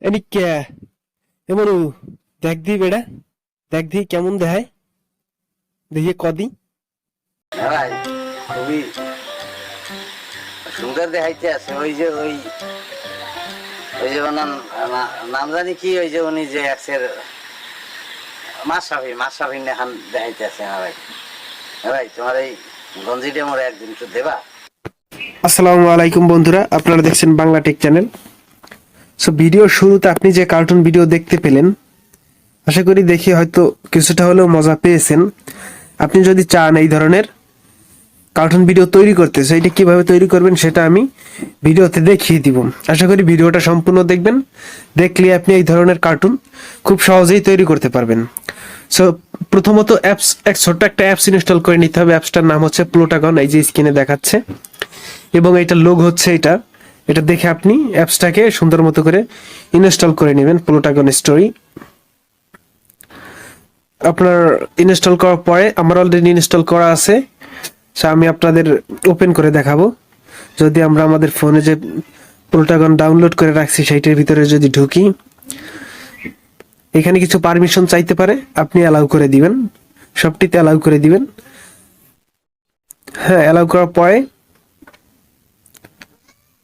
എനിക്ക് এমন দেখ দি বেড়া দেখ দি কেমন দেখায় দেখি কদি ভাই খুবই সুন্দর দেখাইতে আছে। ওই যে ওই ওই যে ওনার নাম জানি কি, ওই যে উনি যে এক্সের মাসাফি নেহান দেখাইতে আছে। ভাই ভাই তোমার এই গঞ্জিটা মোড়ে একদিন একটু দেবা? আসসালামু আলাইকুম বন্ধুরা, আপনারা দেখছেন বাংলা টেক চ্যানেল। সো ভিডিওর শুরুতে আপনি যে কার্টুন ভিডিও দেখতে পেলেন, আশা করি দেখে হয়তো কিছুটা হলেও মজা পেয়েছেন। আপনি যদি চান এই ধরনের কার্টুন ভিডিও তৈরি করতে, সেইটা কিভাবে তৈরি করবেন সেটা আমি ভিডিওতে দেখিয়ে দিব। আশা করি ভিডিওটা সম্পূর্ণ দেখবেন, দেখলে আপনি এই ধরনের কার্টুন খুব সহজেই তৈরি করতে পারবেন। সো প্রথমত ছোট্ট একটা অ্যাপস ইনস্টল করে নিতে হবে। অ্যাপসটার নাম হচ্ছে প্লুটাগন, এই যে স্ক্রিনে দেখাচ্ছে, এবং এটা লোগ হচ্ছে এটা দেখে আপনি অ্যাপসটাকে সুন্দর মতো করে ইনস্টল করে নেবেন। প্লুটাগন স্টোরি আপনার ইনস্টল করার পরে, আমার অলরেডি ইনস্টল করা আছে, আমি আপনাদের ওপেন করে দেখাবো। যদি আমরা আমাদের ফোনে যে প্লুটাগন ডাউনলোড করে রাখছি সেইটার ভিতরে যদি ঢুকি, এখানে কিছু পারমিশন চাইতে পারে, আপনি অ্যালাউ করে দিবেন, সবটিতে অ্যালাউ করে দিবেন। হ্যাঁ, অ্যালাউ করার পরে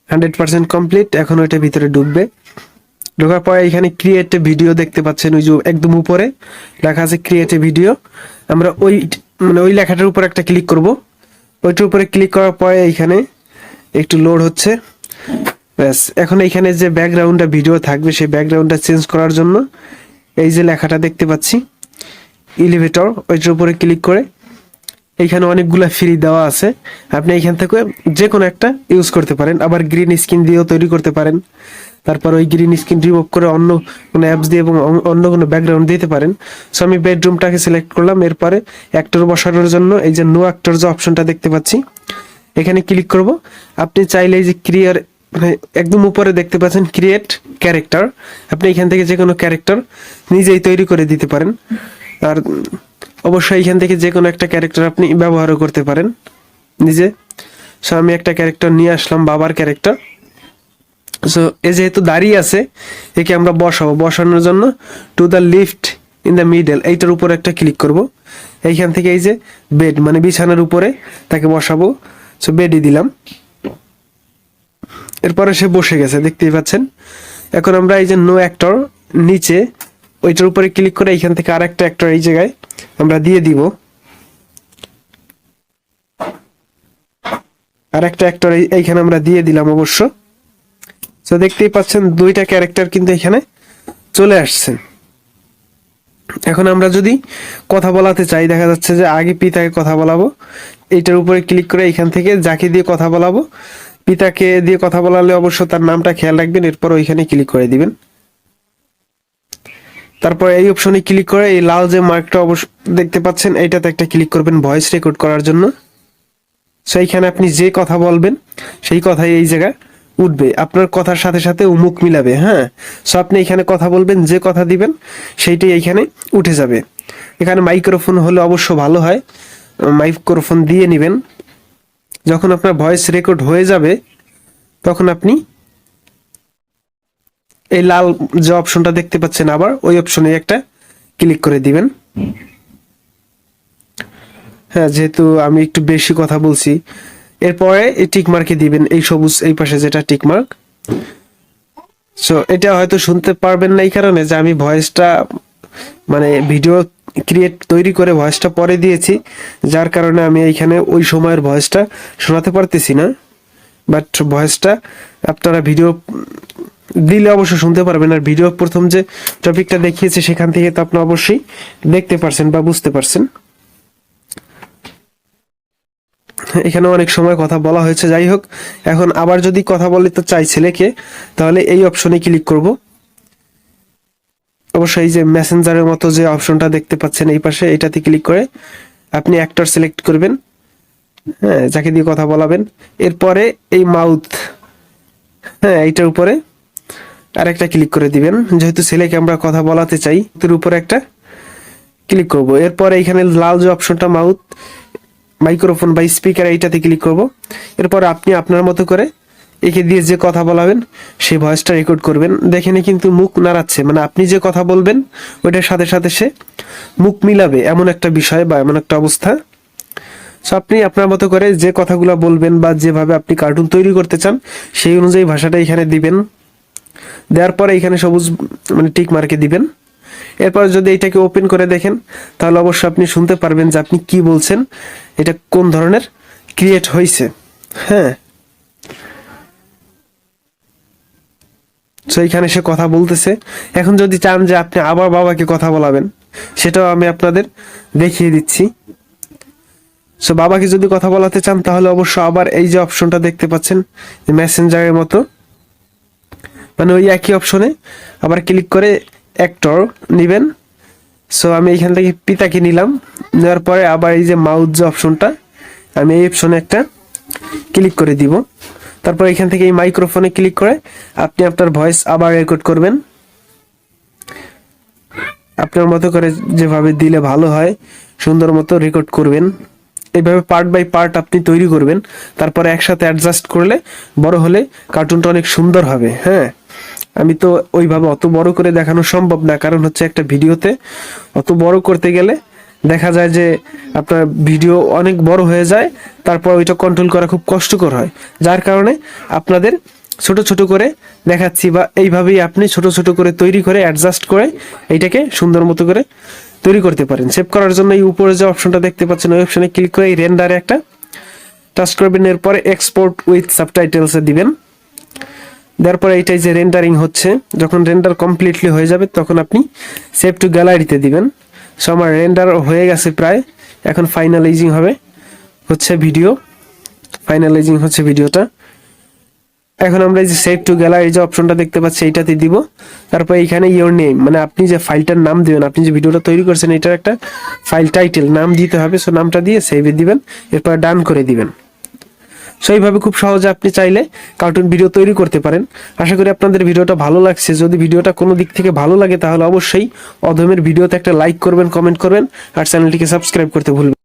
100% কমপ্লিট। এখন ওইটার ভিতরে ঢুকবে। ঢোকার পরে এখানে ক্রিয়েট ভিডিও দেখতে পাচ্ছেন, ওই যে একদম উপরে লেখা আছে ক্রিয়েট ভিডিও। আমরা ওই লেখাটার উপর একটা ক্লিক করব। ওইটার উপরে ক্লিক করার পরে এইখানে একটু লোড হচ্ছে। ব্যাস, এখন এইখানে যে ব্যাকগ্রাউন্ডটা ভিডিও থাকবে, সেই ব্যাকগ্রাউন্ডটা চেঞ্জ করার জন্য এই যে লেখাটা দেখতে পাচ্ছি এলিভেটর, ওইটার উপরে ক্লিক করে এইখানে অনেকগুলা ফ্রি দেওয়া আছে, আপনি এইখান থেকে যে কোনো একটা ইউজ করতে পারেন। আবার গ্রিন স্ক্রিন দিয়েও তৈরি করতে পারেন। তারপর ওই গ্রিন স্ক্রিন রিমুভ করে অন্য কোনো অ্যাপস দিয়ে এবং অন্য কোনো ব্যাকগ্রাউন্ড দিতে পারেন। সো আমি বেডরুমটাকে সিলেক্ট করলাম। এরপরে অ্যাক্টর বসানোর জন্য এই যে নো অ্যাক্টর যে অপশনটা দেখতে পাচ্ছি, এখানে ক্লিক করব। আপনি চাইলে এই যে একদম উপরে দেখতে পাচ্ছেন ক্রিয়েট ক্যারেক্টার, আপনি এখান থেকে যে কোনো ক্যারেক্টার নিজেই তৈরি করে দিতে পারেন। আর অবশ্যই এখান থেকে যে কোনো একটা ক্যারেক্টার আপনি ব্যবহারও করতে পারেন নিজে। সো আমি একটা ক্যারেক্টার নিয়ে আসলাম, বাবার ক্যারেক্টার। সো এ যেহেতু দাঁড়িয়ে আছে, একে আমরা বসানোর জন্য to the lift in the middle, এইটার উপর একটা ক্লিক করব। এইখান থেকে এই যে বেড মানে বিছানার উপরে তাকে বসাবো। সো বেডই দিলাম। এরপরে সে বসে গেছে, দেখতেই পাচ্ছেন। এখন আমরা এই যে নো অ্যাক্টর নিচে ওইটার উপরে ক্লিক করে এইখান থেকে আরেকটা অ্যাক্টর এই জায়গায় আমরা দিয়ে দিব। আরেকটা অ্যাক্টর এইখানে আমরা দিয়ে দিলাম অবশ্য। তো দেখতেই পাচ্ছেন দুইটা ক্যারেক্টার কিন্তু এখানে চলে আসছে। এখন আমরা যদি কথা বলাতে চাই, দেখা যাচ্ছে যে আগে পিতাকে কথা বলাবো, এইটার উপরে ক্লিক করে এখান থেকে যাকে দিয়ে কথা বলাবো, পিতাকে দিয়ে কথা বলালে অবশ্য তার নামটা খেয়াল রাখবেন। এরপর ওইখানে ক্লিক করে দিবেন। তারপর এই অপশনে ক্লিক করে এই লাল যে মার্কটা অবশ্য দেখতে পাচ্ছেন, এইটাতে একটা ক্লিক করবেন ভয়েস রেকর্ড করার জন্য। সেইখানে আপনি যে কথা বলবেন সেই কথাই এই জায়গায় উঠবে, আপনার কথার সাথে সাথে মুখ মিলাবে। হ্যাঁ, সো আপনি এখানে কথা বলবেন, যে কথা দিবেন সেইটাই এইখানে উঠে যাবে। এখানে মাইক্রোফোন হলে অবশ্য ভালো হয়, মাইক্রোফোন দিয়ে নেবেন। যখন আপনার ভয়েস রেকর্ড হয়ে যাবে, তখন আপনি এই লাল যে অপশনটা দেখতে পাচ্ছেন, আবার ওই অপশনে একটা ক্লিক করে দিবেন। হ্যাঁ, যেহেতু আমি একটু বেশি কথা বলছি, এরপরে এই টিক মার্কে দিবেন, এই সবুজ এই পাশে যেটা টিক মার্ক। সো এটা হয়তো শুনতে পারবেন না এই কারণে যে আমি ভয়েসটা মানে ভিডিও তৈরি করে ভয়েসটা পরে দিয়েছি, যার কারণে আমি এইখানে ওই সময়ের ভয়েসটা শোনাতে পারতেছি না। বাট ভয়েসটা আপনারা ভিডিও দিলে অবশ্য শুনতে পারবেন। আর ভিডিও প্রথম যে টপিকটা দেখিয়েছে সেখান থেকে তো আপনি অবশ্যই দেখতে পারছেন বা বুঝতে পারছেন। এখানে অনেক সময় কথা বলা হয়েছে, যাই হোক। এখন আবার যদি কথা বলতে চাই ছেলেকে, তাহলে এই অপশনে ক্লিক করব। অবশ্যই এই যে মেসেঞ্জারের মতো যে অপশনটা দেখতে পাচ্ছেন এই পাশে, এটাতে ক্লিক করে আপনি অ্যাক্টর সিলেক্ট করবেন, হ্যাঁ, যাকে দিয়ে কথা বলাবেন। এরপরে এই মাউথ, হ্যাঁ, এইটার উপরে আরেকটা ক্লিক করে দিবেন। যেহেতু ছেলেকে আমরা কথা বলাতে চাই, এর উপরে একটা ক্লিক করব। এরপরে এখানে লাল যে অপশনটা মাউথ মাইক্রোফোন বা স্পিকার, এইটাতে ক্লিক করব। এরপর আপনি আপনার মতো করে একে দিয়ে যে কথা বলাবেন সেই ভয়েসটা রেকর্ড করবেন। দেখেন কিন্তু মুখ নাড়াচ্ছে, মানে আপনি যে কথা বলবেন ওইটার সাথে সাথে সে মুখ মিলাবে, এমন একটা বিষয় বা এমন একটা অবস্থা। সো আপনি আপনার মতো করে যে কথাগুলো বলবেন বা যেভাবে আপনি কার্টুন তৈরি করতে চান সেই অনুযায়ী ভাষাটা এখানে দিবেন। দেওয়ার পরে এখানে সবুজ মানে টিক মার্কে দিবেন। এরপর যদি এটাকে ওপেন করে দেখেন তাহলে অবশ্যই আপনি শুনতে পারবেন যে আপনি কি বলছেন, এটা কোন ধরনের ক্রিয়েট হয়েছে। হ্যাঁ, তো এখানে সে কথা বলতেছে। এখন যদি চান যে আপনি আবার বাবাকে কথা বলাবেন, সেটাও আমি আপনাদের দেখিয়ে দিচ্ছি। সো বাবাকে যদি কথা বলাতে চান তাহলে অবশ্য আবার এই যে অপশনটা দেখতে পাচ্ছেন মেসেঞ্জারের মতো, মানে ওই একই অপশনে আবার ক্লিক করে অ্যাক্টর নেবেন। সো আমি এখান থেকে পিতাকে নিলাম, নেওয়ার পরে আবার এই যে মাউথ যে অপশনটা, আমি এই অপশনে একটা ক্লিক করে দিব। তারপর এখান থেকে এই মাইক্রোফোনে ক্লিক করে আপনি আপনার ভয়েস আবার রেকর্ড করবেন আপনার মতো করে, যেভাবে দিলে ভালো হয় সুন্দর মতো রেকর্ড করবেন। এইভাবে পার্ট বাই পার্ট আপনি তৈরি করবেন, তারপরে একসাথে অ্যাডজাস্ট করলে বড় হলে কার্টুনটা অনেক সুন্দর হবে। হ্যাঁ, আমি তো ওইভাবে অত বড় করে দেখানো সম্ভব না, কারণ হচ্ছে একটা ভিডিওতে অত বড় করতে গেলে দেখা যায় যে আপনার ভিডিও অনেক বড় হয়ে যায়, তারপর ওইটা কন্ট্রোল করা খুব কষ্টকর হয়। যার কারণে আপনাদের ছোট ছোট করে দেখাচ্ছি, বা এইভাবেই আপনি ছোট ছোট করে তৈরি করে অ্যাডজাস্ট করে এইটাকে সুন্দর মতো করে তৈরি করতে পারেন। সেভ করার জন্য এই উপরে যে অপশনটা দেখতে পাচ্ছেন ওই অপশনে ক্লিক করে এই রেন্ডারে একটা টাচ করবেন, এরপরে এক্সপোর্ট উইথ সাবটাইটেলসে দিবেন। দেওয়ার পরে এইটাই যে রেন্ডারিং হচ্ছে, যখন রেন্ডার কমপ্লিটলি হয়ে যাবে তখন আপনি সেভ টু গ্যালারিতে দিবেন। সো আমার রেন্ডার হয়ে গেছে প্রায়, এখন ফাইনালাইজিং হবে হচ্ছে ভিডিও, ফাইনালাইজিং হচ্ছে ভিডিওটা। এখন আমরা এই যে সেভ টু গ্যালারি যে অপশনটা দেখতে পাচ্ছি এইটাতে দিব। তারপর এইখানে ইওর নেম, মানে আপনি যে ফাইলটার নাম দিবেন, আপনি যে ভিডিওটা তৈরি করছেন এটার একটা ফাইল টাইটেল নাম দিতে হবে। সো নামটা দিয়ে সেভে দিবেন, এরপর ডান করে দিবেন। সো এইভাবে খুব সহজে আপনি চাইলে কার্টুন ভিডিও তৈরি করতে পারেন। আশা করি আপনাদের ভিডিওটা ভালো লাগছে। যদি ভিডিওটা কোনো দিক থেকে ভালো লাগে তাহলে অবশ্যই অধমের ভিডিওতে একটা লাইক করবেন, কমেন্ট করবেন আর চ্যানেলটিকে সাবস্ক্রাইব করতে ভুলবেন না।